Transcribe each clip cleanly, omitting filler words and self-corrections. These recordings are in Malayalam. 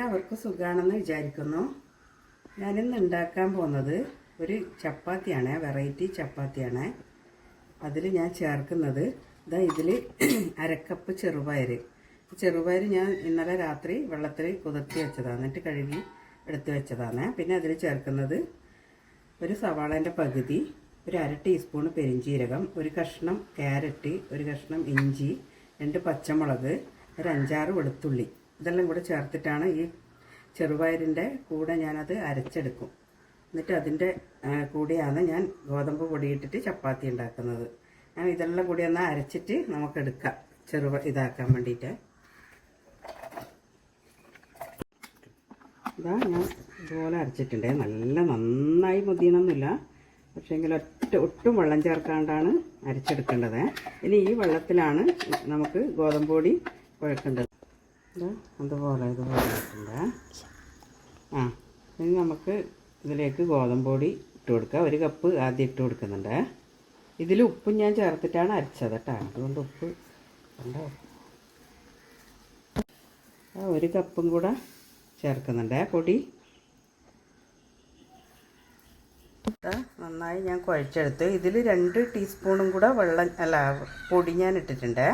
എല്ലാവർക്കും സുഖാണെന്ന് വിചാരിക്കുന്നു. ഞാനിന്ന് ഉണ്ടാക്കാൻ പോകുന്നത് ഒരു ചപ്പാത്തിയാണ്, വെറൈറ്റി ചപ്പാത്തിയാണ്. അതിൽ ഞാൻ ചേർക്കുന്നത് ഇതിൽ അരക്കപ്പ് ചെറുപയർ ഞാൻ ഇന്നലെ രാത്രി വെള്ളത്തിൽ കുതിർത്തി വെച്ചതാണ്, എന്നിട്ട് കഴുകി എടുത്ത് വെച്ചതാണ്. പിന്നെ അതിൽ ചേർക്കുന്നത് ഒരു സവാളേൻ്റെ പകുതി, ഒരു അര ടീസ്പൂൺ പെരിഞ്ചീരകം, ഒരു കഷ്ണം ക്യാരറ്റ്, ഒരു കഷ്ണം ഇഞ്ചി, 2 പച്ചമുളക്, ഒരു 5-6 വെളുത്തുള്ളി. ഇതെല്ലാം കൂടെ ചേർത്തിട്ടാണ് ഈ ചെറുപയറിൻ്റെ കൂടെ ഞാനത് അരച്ചെടുക്കും. എന്നിട്ട് അതിൻ്റെ കൂടെയാണ് ഞാൻ ഗോതമ്പ് പൊടിയിട്ടിട്ട് ചപ്പാത്തി ഉണ്ടാക്കുന്നത്. ഞാൻ ഇതെല്ലാം കൂടി ഒന്ന് അരച്ചിട്ട് നമുക്കെടുക്കാം ഇതാക്കാൻ വേണ്ടിയിട്ട്. ഇതാ ഞാൻ ഇതുപോലെ അരച്ചിട്ടുണ്ട്. നന്നായി മുതിയണമെന്നില്ല, പക്ഷേങ്കിൽ ഒട്ടും വെള്ളം ചേർക്കാണ്ടാണ് അരച്ചെടുക്കേണ്ടത്. ഇനി ഈ വെള്ളത്തിലാണ് നമുക്ക് ഗോതമ്പ് പൊടി കുഴക്കേണ്ടത്. അതുപോലെ ഇട്ടുണ്ട്. ഇനി നമുക്ക് ഇതിലേക്ക് ഗോതമ്പ് പൊടി ഇട്ട് കൊടുക്കുക. 1 കപ്പ് ആദ്യം ഇട്ട് കൊടുക്കുന്നുണ്ട്. ഇതിൽ ഉപ്പും ഞാൻ ചേർത്തിട്ടാണ് അരച്ചത് കേട്ടോ, അതുകൊണ്ട് ഉപ്പ് ഉണ്ടോ. 1 കപ്പും കൂടെ ചേർക്കുന്നുണ്ട് പൊടി. നന്നായി ഞാൻ കുഴച്ചെടുത്ത് ഇതിൽ 2 ടീസ്പൂണും കൂടെ പൊടി ഞാൻ ഇട്ടിട്ടുണ്ട്.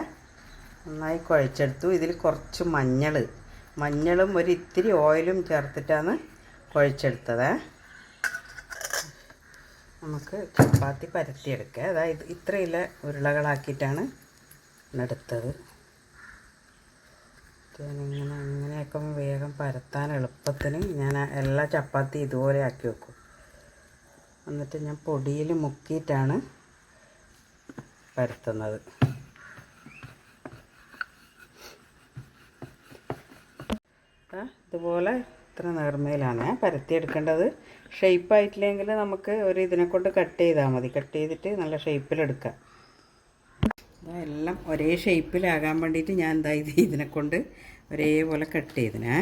നന്നായി കുഴച്ചെടുത്തു. ഇതിൽ കുറച്ച് മഞ്ഞളും ഒരു ഇത്തിരി ഓയിലും ചേർത്തിട്ടാണ് കുഴച്ചെടുത്തത്. നമുക്ക് ചപ്പാത്തി പരത്തിയെടുക്കുക. അതായത് ഇത്രയില്ല ഉരുളകളാക്കിയിട്ടാണ് എടുത്തത്. ഇങ്ങനെയൊക്കെ വേഗം പരത്താൻ എളുപ്പത്തിന് ഞാൻ എല്ലാ ചപ്പാത്തി ഇതുപോലെ ആക്കി വെക്കും. എന്നിട്ട് ഞാൻ പൊടിയിൽ മുക്കിയിട്ടാണ് പരത്തുന്നത്. ഇതുപോലെ ഇത്ര നേർമയിലാണ് പരത്തിയെടുക്കേണ്ടത്. ഷേപ്പായിട്ടില്ലെങ്കിൽ നമുക്ക് ഒരു ഇതിനെ കൊണ്ട് കട്ട് ചെയ്താൽ മതി. കട്ട് ചെയ്തിട്ട് നല്ല ഷേപ്പിലെടുക്കാം. എല്ലാം ഒരേ ഷേപ്പിലാകാൻ വേണ്ടിയിട്ട് ഞാൻ ഇതിനെ കൊണ്ട് ഒരേപോലെ കട്ട് ചെയ്തിനെ,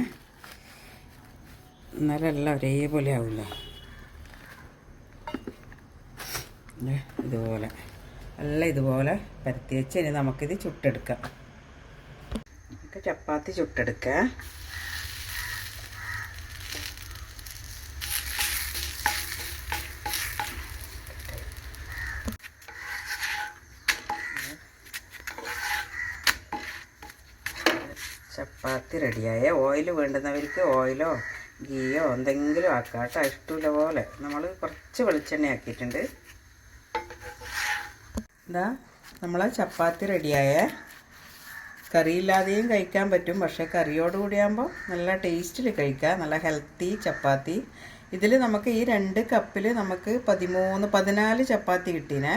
എന്നാലും എല്ലാം ഒരേപോലെ ആവില്ല. ഇതുപോലെ എല്ലാം ഇതുപോലെ പരത്തി വെച്ച് ഇനി നമുക്കിത് ചുട്ടെടുക്കാം. നമുക്ക് ചപ്പാത്തി ചുട്ടെടുക്കാം. ചപ്പാത്തി റെഡിയായ ഓയിൽ വേണ്ടുന്നവർക്ക് ഓയിലോ ഗീയോ എന്തെങ്കിലും ആക്കാം കേട്ടോ, ഇഷ്ടമില്ല പോലെ. നമ്മൾ കുറച്ച് വെളിച്ചെണ്ണ ആക്കിയിട്ടുണ്ട്. നമ്മളെ ചപ്പാത്തി റെഡിയായ. കറിയില്ലാതെയും കഴിക്കാൻ പറ്റും, പക്ഷേ കറിയോട് കൂടിയാകുമ്പോൾ നല്ല ടേസ്റ്റിൽ കഴിക്കാം. നല്ല ഹെൽത്തി ചപ്പാത്തി. ഇതിൽ നമുക്ക് ഈ 2 കപ്പിൽ നമുക്ക് 13-14 ചപ്പാത്തി കിട്ടീനെ.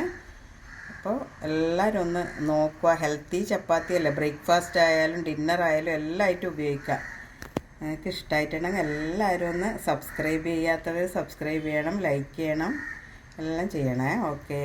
അപ്പോൾ എല്ലാവരും ഒന്ന് നോക്കുക. ഹെൽത്തി ചപ്പാത്തി അല്ലേ, ബ്രേക്ക്ഫാസ്റ്റ് ആയാലും ഡിന്നർ ആയാലും എല്ലായിട്ടും ഉപയോഗിക്കാം. നിങ്ങൾക്ക് ഇഷ്ടമായിട്ടുണ്ടെങ്കിൽ എല്ലാവരും ഒന്ന് സബ്സ്ക്രൈബ് ചെയ്യാത്തവർ സബ്സ്ക്രൈബ് ചെയ്യണം, ലൈക്ക് ചെയ്യണം, എല്ലാം ചെയ്യണേ. ഓക്കേ.